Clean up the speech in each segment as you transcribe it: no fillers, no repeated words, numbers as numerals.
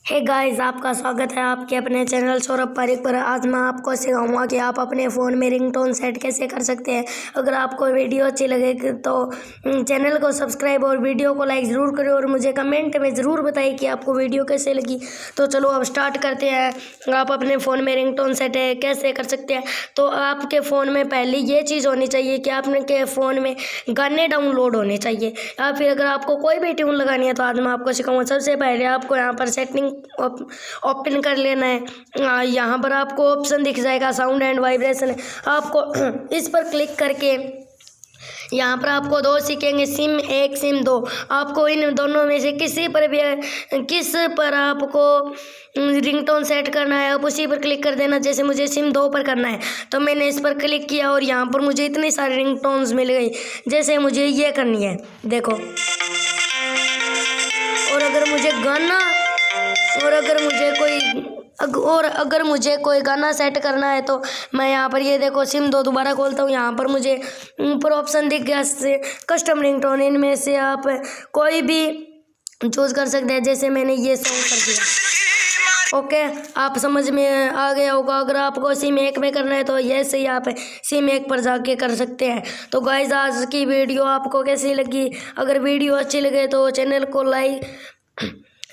Hey guys, आपका स्वागत है आपके अपने चैनल सौरभ पारिक पर। आज मैं आपको सिखाऊंगा कि आप अपने फ़ोन में रिंगटोन सेट कैसे कर सकते हैं। अगर आपको वीडियो अच्छी लगे तो चैनल को सब्सक्राइब और वीडियो को लाइक ज़रूर करें और मुझे कमेंट में ज़रूर बताइए कि आपको वीडियो कैसे लगी। तो चलो अब स्टार्ट करते हैं। आप अपने फ़ोन में रिंगटोन सेट कैसे कर सकते हैं। तो आपके फ़ोन में पहले ये चीज़ होनी चाहिए कि आपके फ़ोन में गाने डाउनलोड होने चाहिए, या फिर अगर आपको कोई भी ट्यून लगानी है तो आज मैं आपको सिखाऊंगा। सबसे पहले आपको यहाँ पर सेटिंग ओपन कर लेना है। यहाँ पर आपको ऑप्शन दिख जाएगा साउंड एंड वाइब्रेशन। आपको इस पर क्लिक करके यहाँ पर आपको दो सीखेंगे, सिम 1 सिम 2। आपको इन दोनों में से किस पर आपको रिंगटोन सेट करना है, आप उसी पर क्लिक कर देना। जैसे मुझे सिम 2 पर करना है तो मैंने इस पर क्लिक किया और यहाँ पर मुझे इतनी सारी रिंगटोन्स मिल गई। जैसे मुझे ये करनी है, देखो। और अगर मुझे कोई गाना सेट करना है तो मैं यहाँ पर ये देखो सिम 2 दोबारा खोलता हूँ। यहाँ पर मुझे ऊपर ऑप्शन दिख गया से कस्टम रिंगटोन। इनमें से आप कोई भी चूज कर सकते हैं। जैसे मैंने ये सॉन्ग कर दिया। ओके, आप समझ में आ गया होगा। अगर आपको सिम 1 में करना है तो ऐसे ही आप सिम 1 पर जाके कर सकते हैं। तो गाइस, आज की वीडियो आपको कैसी लगी? अगर वीडियो अच्छी लगे तो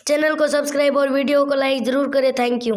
चैनल को सब्सक्राइब और वीडियो को लाइक ज़रूर करें। Thank you.